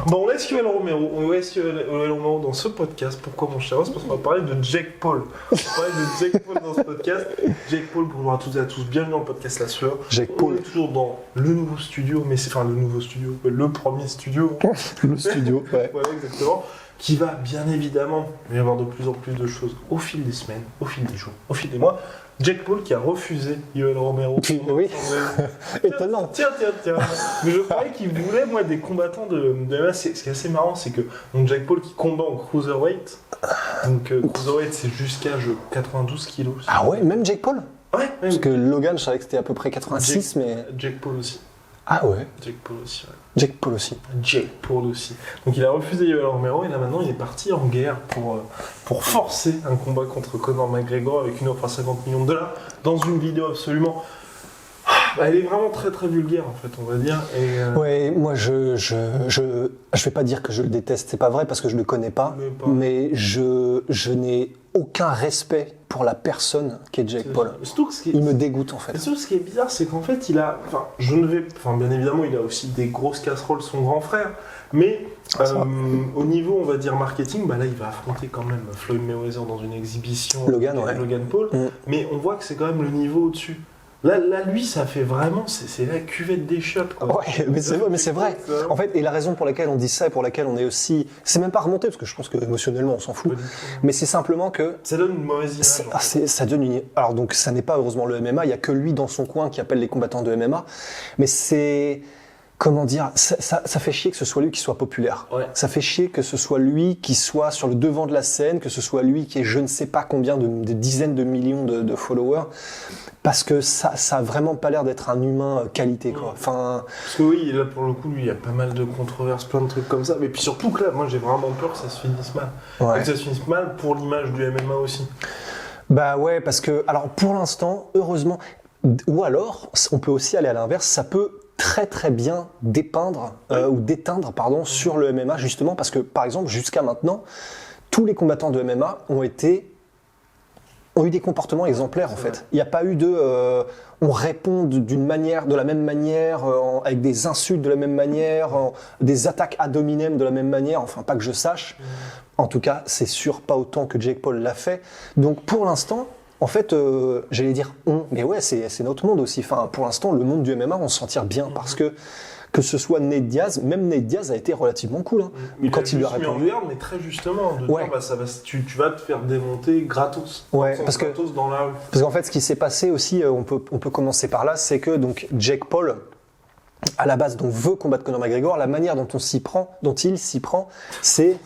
Bon, on laisse Yoel Romero dans ce podcast. Pourquoi, mon cher Ross? Parce qu'on va parler de Jake Paul. On va parler de Jake Paul dans ce podcast. Jake Paul, bonjour à toutes et à tous, bienvenue dans le podcast La Sueur. Jake Paul. On est toujours dans le nouveau studio, mais c'est le nouveau studio, le premier studio. Le studio, ouais. Voilà, exactement. Qui va bien évidemment y avoir de plus en plus de choses au fil des semaines, au fil des jours, au fil des mois. Jake Paul qui a refusé Yoel Romero. Oui. Étonnant. Tiens. Mais je croyais qu'il voulait, moi, des combattants de MMA. Ce qui est assez marrant, c'est que donc Jake Paul qui combat en cruiserweight. Donc cruiserweight, c'est jusqu'à 92 kilos. Ah ouais, même Jake Paul? Ouais. Parce que Logan, je savais que c'était à peu près 86, mais... Jake Paul aussi. Ah ouais. Jake Paul aussi, ouais. Jake Paul aussi. Donc il a refusé Yoel Romero et là maintenant il est parti en guerre pour forcer un combat contre Conor McGregor avec une offre à 50 millions de dollars dans une vidéo absolument... elle est vraiment très très vulgaire en fait, on va dire. Ouais, moi je vais pas dire que je le déteste, c'est pas vrai parce que je le connais pas, mais je n'ai aucun respect pour la personne qu'est Jake Paul. Il me dégoûte en fait. Et surtout, ce qui est bizarre, c'est qu'en fait, bien évidemment, il a aussi des grosses casseroles, son grand frère, mais au niveau, on va dire, marketing, là, il va affronter quand même Floyd Mayweather dans une exhibition, Logan Paul, mais on voit que c'est quand même le niveau au-dessus. Là, lui, ça fait vraiment, c'est la cuvette des chiottes, quoi. Ouais, mais c'est vrai. En fait, et la raison pour laquelle on dit ça et pour laquelle on est aussi, c'est même pas remonté parce que je pense que émotionnellement on s'en fout. Mais c'est simplement que ça donne une mauvaise image. Ça donne une. Alors donc, ça n'est pas heureusement le MMA. Il y a que lui dans son coin qui appelle les combattants de MMA. Mais c'est comment dire, ça fait chier que ce soit lui qui soit populaire. Ouais. Ça fait chier que ce soit lui qui soit sur le devant de la scène, que ce soit lui qui ait je ne sais pas combien de dizaines de millions de followers. Parce que ça a vraiment pas l'air d'être un humain qualité, quoi. Parce que oui, là pour le coup, lui, il y a pas mal de controverses, plein de trucs comme ça. Mais puis surtout que là, moi j'ai vraiment peur que ça se finisse mal. Ouais. Que ça se finisse mal pour l'image du MMA aussi. Bah ouais, parce que, alors pour l'instant, heureusement, ou alors, on peut aussi aller à l'inverse, ça peut très très bien déteindre sur le MMA, justement, parce que par exemple, jusqu'à maintenant, tous les combattants de MMA ont eu des comportements exemplaires en fait. Il n'y a pas eu on répond de la même manière, avec des insultes de la même manière, des attaques ad hominem de la même manière, enfin pas que je sache. En tout cas, c'est sûr pas autant que Jake Paul l'a fait. Donc pour l'instant, en fait, j'allais dire mais ouais, c'est notre monde aussi. Enfin, pour l'instant, le monde du MMA, on s'en tire bien parce que ce soit Nate Diaz, même Nate Diaz a été relativement cool. Quand il lui a répondu. Mais très justement, tu vas te faire démonter gratos. Ouais, parce dans la rue. Parce qu'en fait, ce qui s'est passé aussi, on peut commencer par là, c'est que donc Jake Paul, à la base, donc veut combattre Conor McGregor. La manière dont il s'y prend, c'est.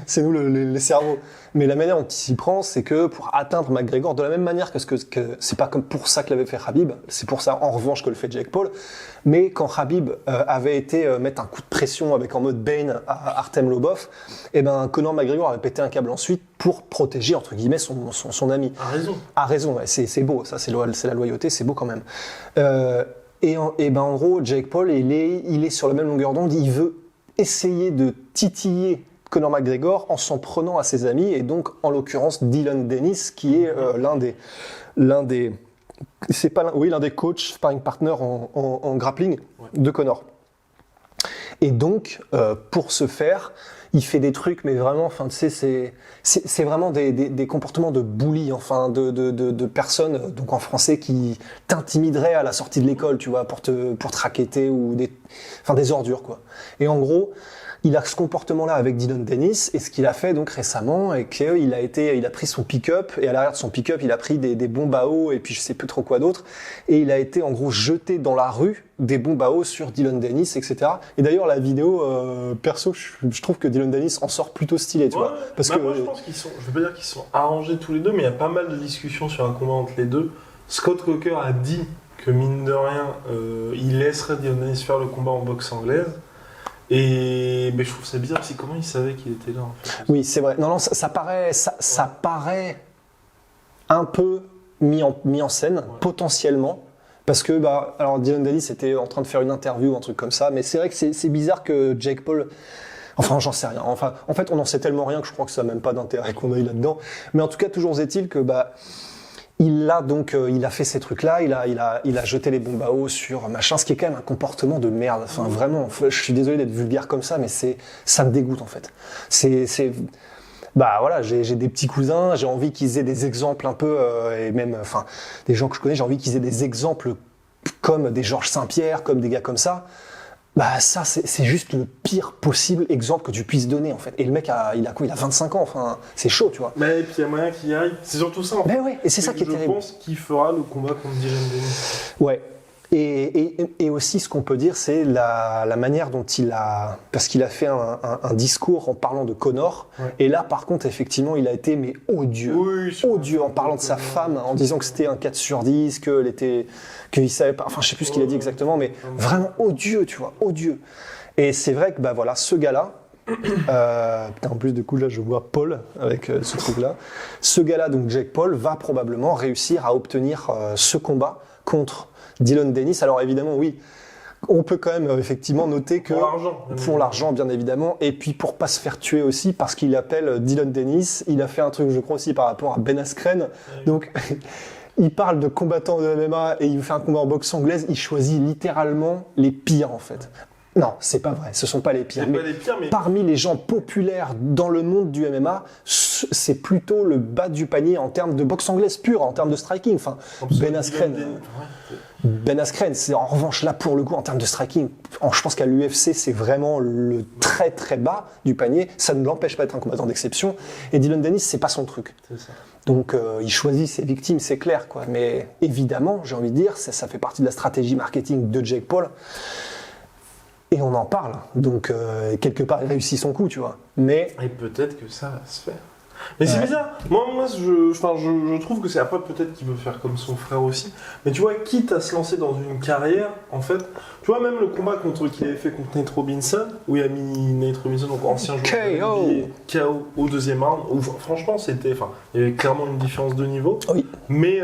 C'est nous les cerveaux. Mais la manière dont il s'y prend, c'est que pour atteindre McGregor, de la même manière que c'est pas comme pour ça que l'avait fait Khabib, c'est pour ça en revanche que le fait Jake Paul. Mais quand Khabib avait été mettre un coup de pression avec en mode Bane à Artem Lobov, Conor McGregor avait pété un câble ensuite pour protéger entre guillemets son ami. A raison, ouais, c'est beau, ça c'est la loyauté, c'est beau quand même. En gros, Jake Paul, il est sur la même longueur d'onde, il veut essayer de titiller Conor McGregor en s'en prenant à ses amis, et donc en l'occurrence Dillon Danis qui est l'un des coachs, sparring partners en grappling de Conor. Et donc pour ce faire, il fait des trucs, mais vraiment, enfin, tu sais, c'est vraiment des comportements de bully, enfin, de personnes, donc en français, qui t'intimideraient à la sortie de l'école, tu vois, pour te racketter ou des ordures, quoi. Et en gros, il a ce comportement-là avec Dillon Danis, et ce qu'il a fait donc récemment, et qu'il il a pris son pick-up, et à l'arrière de son pick-up, il a pris des bombes à eau, et puis je sais plus trop quoi d'autre, et il a été en gros jeté dans la rue des bombes à eau sur Dillon Danis, etc. Et d'ailleurs, la vidéo, perso, je trouve que Dillon Danis en sort plutôt stylé, tu vois. Parce que moi, je pense je veux pas dire qu'ils sont arrangés tous les deux, mais il y a pas mal de discussions sur un combat entre les deux. Scott Coker a dit que mine de rien, il laisserait Dillon Danis faire le combat en boxe anglaise. Mais je trouve ça bizarre, c'est comment il savait qu'il était là en fait. Oui, c'est vrai. Non, ça paraît un peu mis en scène, potentiellement. Parce que, alors Dillon Danis était en train de faire une interview ou un truc comme ça, mais c'est vrai que c'est bizarre que Jake Paul. Enfin, j'en sais rien. Enfin, en fait, on n'en sait tellement rien que je crois que ça n'a même pas d'intérêt qu'on aille là-dedans. Mais en tout cas, toujours est-il que, il a fait ces trucs-là, il a jeté les bombes à eau sur machin, ce qui est quand même un comportement de merde. Enfin, vraiment, je suis désolé d'être vulgaire comme ça, mais ça me dégoûte en fait. Bah voilà, j'ai des petits cousins, j'ai envie qu'ils aient des exemples un peu, et même, enfin, des gens que je connais, j'ai envie qu'ils aient des exemples comme des Georges Saint-Pierre, comme des gars comme ça. Bah ça, c'est juste le pire possible exemple que tu puisses donner en fait. Et le mec, il a quoi? Il a 25 ans, enfin, c'est chaud, tu vois. Mais et puis il y a moyen qu'il y arrive. C'est surtout ça en fait. Mais ouais, et c'est ça qui est terrible. Je pense qu'il fera le combat contre Dylan Dennis. Ouais. Et aussi, ce qu'on peut dire, c'est la manière dont il a... Parce qu'il a fait un discours en parlant de Conor. Ouais. Et là, par contre, effectivement, il a été mais odieux. Oui, Odieux en parlant de sa femme, en disant que c'était un 4 sur 10, qu'il savait pas... Enfin, je sais plus ce qu'il a dit exactement, mais vraiment odieux, tu vois, odieux. Et c'est vrai que, bah voilà, ce gars-là... putain, en plus, du coup, là, je vois Paul avec ce truc-là. Ce gars-là, donc Jake Paul, va probablement réussir à obtenir ce combat contre Dylan Dennis. Alors évidemment, oui, on peut quand même effectivement noter que pour l'argent, bien évidemment, et puis pour pas se faire tuer aussi, parce qu'il appelle Dylan Dennis, il a fait un truc, je crois aussi par rapport à Ben Askren. Donc il parle de combattants de MMA et il fait un combat en boxe anglaise. Il choisit littéralement les pires en fait. Non, c'est pas vrai, ce sont pas les pires. Mais parmi les gens populaires dans le monde du MMA, c'est plutôt le bas du panier en termes de boxe anglaise pure, en termes de striking. Enfin, Ben Askren, c'est en revanche là pour le coup en termes de striking. Je pense qu'à l'UFC, c'est vraiment le très très bas du panier. Ça ne l'empêche pas d'être un combattant d'exception. Et Dylan Dennis, c'est pas son truc. C'est ça. Donc il choisit ses victimes, c'est clair, quoi. Mais évidemment, j'ai envie de dire, ça fait partie de la stratégie marketing de Jake Paul. Et on en parle, donc quelque part il réussit son coup, tu vois. Mais et peut-être que ça va se faire. Mais c'est bizarre. Moi, je trouve que c'est après peut-être qu'il veut faire comme son frère aussi. Mais tu vois, quitte à se lancer dans une carrière, en fait, tu vois même le combat qu'il avait fait contre Nate Robinson, où il a mis Nate Robinson, donc ancien joueur KO au deuxième round. Où, franchement, il y avait clairement une différence de niveau. Oui. Mais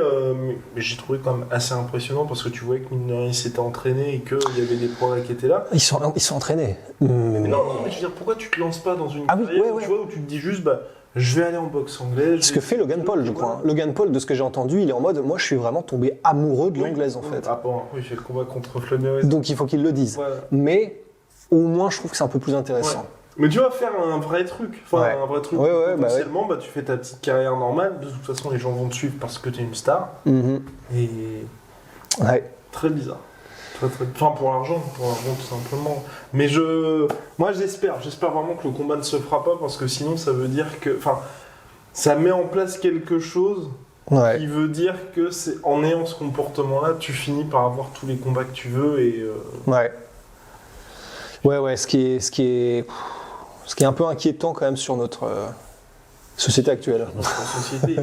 j'ai trouvé quand même assez impressionnant parce que tu voyais que mine de rien, il s'était entraîné et qu'il y avait des progrès qui étaient là. Ils sont entraînés. Mais non, mais je veux dire, pourquoi tu te lances pas dans une carrière tu vois, où tu te dis juste, bah, je vais aller en boxe anglaise. Ce que fait Logan Paul, je crois. Logan Paul, de ce que j'ai entendu, il est en mode, moi je suis vraiment tombé amoureux de l'anglaise en fait. Ah bon, il fait le combat contre Floyd Mayweather. Donc il faut qu'il le dise. Voilà. Mais au moins je trouve que c'est un peu plus intéressant. Ouais. Mais tu vas faire un vrai truc. Enfin, un vrai truc. Potentiellement, tu fais ta petite carrière normale. De toute façon, les gens vont te suivre parce que tu es une star. Et. Ouais. Très bizarre. Enfin, pour l'argent tout simplement. Mais moi j'espère vraiment que le combat ne se fera pas parce que sinon ça veut dire que, enfin, ça met en place quelque chose qui veut dire que c'est en ayant ce comportement-là, tu finis par avoir tous les combats que tu veux et. Ouais. Ce qui est un peu inquiétant quand même sur notre société actuelle. Notre société.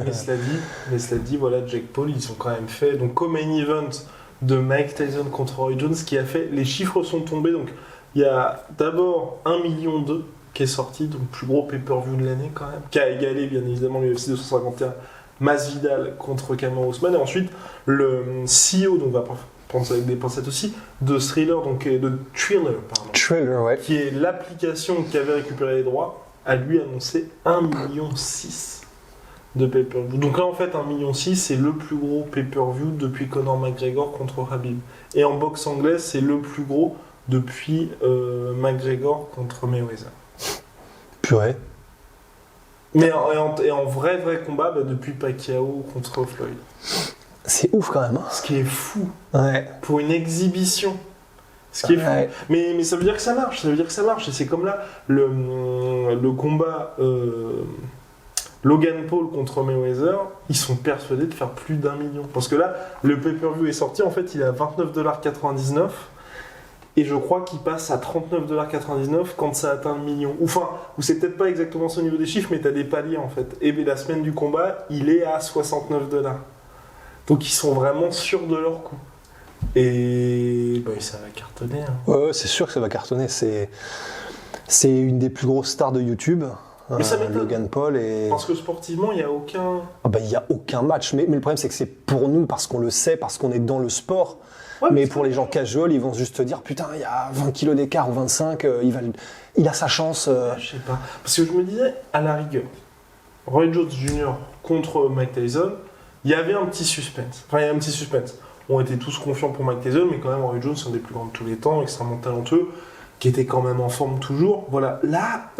mais cela dit, voilà, Jake Paul, ils ont quand même fait donc comme main event de Mike Tyson contre Roy Jones qui a fait, les chiffres sont tombés, donc il y a d'abord 1,2 million qui est sorti, donc plus gros pay-per-view de l'année quand même, qui a égalé bien évidemment l'UFC 251, Masvidal contre Kamaru Usman, et ensuite le CEO, donc on va prendre ça avec des pincettes aussi, de Thriller, donc de Triller, ouais. Qui est l'application qui avait récupéré les droits, a lui annoncé 1,6 million de pay-per-view. Donc là, en fait, 1,6 million, c'est le plus gros pay-per-view depuis Conor McGregor contre Khabib. Et en boxe anglaise, c'est le plus gros depuis McGregor contre Mayweather. Purée. Mais en vrai combat, depuis Pacquiao contre Floyd. C'est ouf quand même. Hein. Ce qui est fou. Ouais. Pour une exhibition. Ce qui est fou. Mais ça veut dire que ça marche. Et c'est comme là, le combat... Logan Paul contre Mayweather, ils sont persuadés de faire plus d'1 million. Parce que là, le pay-per-view est sorti, en fait, il est à 29,99$. Et je crois qu'il passe à 39,99$ quand ça atteint le million. Ou c'est peut-être pas exactement ce niveau des chiffres, mais t'as des paliers, en fait. Et la semaine du combat, il est à 69$. Donc ils sont vraiment sûrs de leur coup. Et ça va cartonner. Hein. Ouais, c'est sûr que ça va cartonner. C'est une des plus grosses stars de YouTube. Mais ça m'étonne. Logan Paul et... Parce que sportivement, il n'y a aucun... il n'y a aucun match. Mais le problème, c'est que c'est pour nous, parce qu'on le sait, parce qu'on est dans le sport. Ouais, mais pour les gens casual, ils vont juste te dire, putain, il y a 20 kilos d'écart ou 25, il a sa chance. Je sais pas. Parce que je me disais, à la rigueur, Roy Jones Jr. contre Mike Tyson, il y avait un petit suspense. Enfin, il y a un petit suspense. On était tous confiants pour Mike Tyson, mais quand même, Roy Jones, c'est un des plus grands de tous les temps, extrêmement talentueux, qui était quand même en forme toujours. Voilà, là,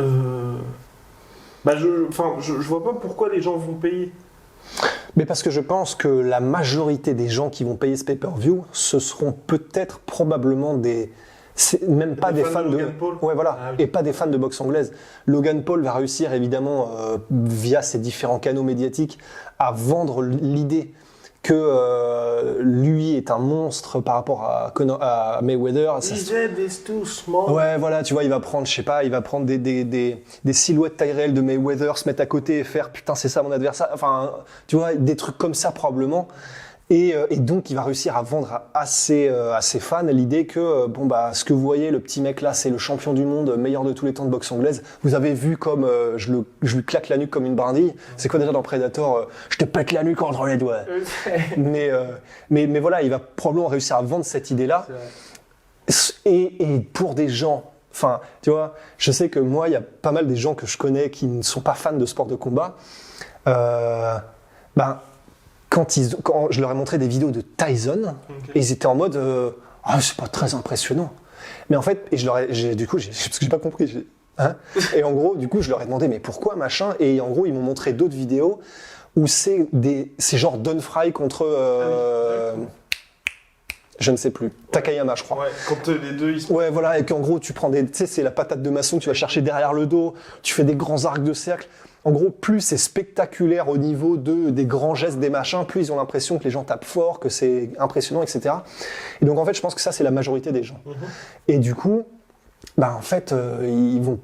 je vois pas pourquoi les gens vont payer. Mais parce que je pense que la majorité des gens qui vont payer ce pay-per-view, ce seront peut-être probablement même pas des fans de Logan Paul. Ouais, voilà, Ah, oui. et pas des fans de boxe anglaise. Logan Paul va réussir évidemment via ses différents canaux médiatiques à vendre l'idée que lui est un monstre par rapport à Mayweather. His head is too small. Ouais, voilà, tu vois, il va prendre, je sais pas, il va prendre des silhouettes taille réelle de Mayweather, se mettre à côté et faire putain, c'est ça mon adversaire. Enfin, tu vois, des trucs comme ça probablement. Et donc, il va réussiir à vendre à ses fans l'idée que, ce que vous voyez, le petit mec là, c'est le champion du monde, meilleur de tous les temps de boxe anglaise. Vous avez vu comme je lui claque la nuque comme une brindille. C'est quoi déjà dans Predator je te pète la nuque entre les doigts. mais voilà, il va probablement réussir à vendre cette idée-là. Et pour des gens, enfin, tu vois, je sais que moi, il y a pas mal des gens que je connais qui ne sont pas fans de sport de combat. Quand je leur ai montré des vidéos de Tyson, et ils étaient en mode c'est pas très impressionnant. Mais en fait, parce que j'ai pas compris. Et en gros, du coup, je leur ai demandé mais pourquoi machin. Et en gros, ils m'ont montré d'autres vidéos où c'est genre Don Fry contre je ne sais plus, Takayama, je crois. Ouais, quand les deux ils se... Ouais, voilà, et qu'en gros, tu prends tu sais, c'est la patate de maçon que tu vas chercher derrière le dos, tu fais des grands arcs de cercle. En gros, plus c'est spectaculaire au niveau des grands gestes, des machins, plus ils ont l'impression que les gens tapent fort, que c'est impressionnant, etc. Et donc, en fait, je pense que ça, c'est la majorité des gens. Et du coup, en fait,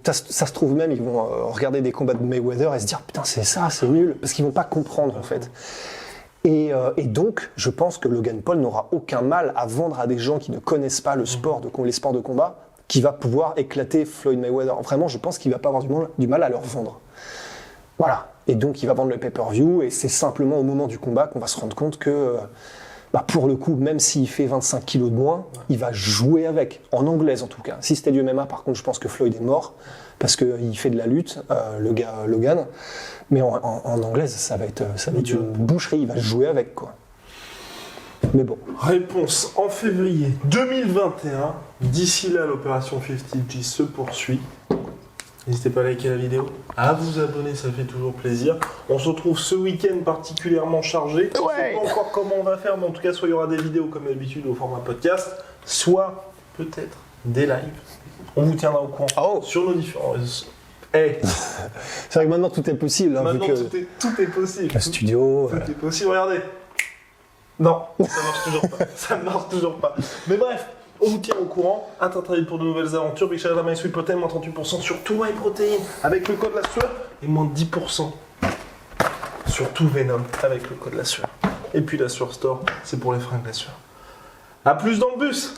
ça se trouve même, ils vont regarder des combats de Mayweather et se dire, putain, c'est ça, c'est nul, parce qu'ils vont pas comprendre, en fait. Et donc, je pense que Logan Paul n'aura aucun mal à vendre à des gens qui ne connaissent pas les sports de combat, qui va pouvoir éclater Floyd Mayweather. Vraiment, je pense qu'il va pas avoir du mal à leur vendre. Voilà. Et donc, il va vendre le pay-per-view, et c'est simplement au moment du combat qu'on va se rendre compte que, pour le coup, même s'il fait 25 kilos de moins, il va jouer avec, en anglaise en tout cas. Si c'était du MMA, par contre, je pense que Floyd est mort, parce qu'il fait de la lutte, le gars Logan. Mais en anglaise, ça va être une boucherie, il va jouer avec, quoi. Mais bon. Réponse en février 2021. D'ici là, l'opération 50G se poursuit. N'hésitez pas à liker la vidéo, à vous abonner, ça fait toujours plaisir. On se retrouve ce week-end particulièrement chargé. On ne sait pas encore comment on va faire, mais en tout cas, soit il y aura des vidéos comme d'habitude au format podcast, soit peut-être des lives. On vous tiendra au courant sur nos différents réseaux. C'est vrai que maintenant tout est possible. Maintenant vu que tout est possible. le studio. Tout est possible, regardez. Non, ça marche toujours pas. Ça ne marche toujours pas. Mais bref. On vous tient au courant, à très vite pour de nouvelles aventures. Big shout out à MySweetProtein, moins 38% sur tout MyProtein avec le code la sueur et moins 10% sur tout Venom avec le code la sueur. Et puis la sueur store, c'est pour les fringues la sueur. A plus dans le bus.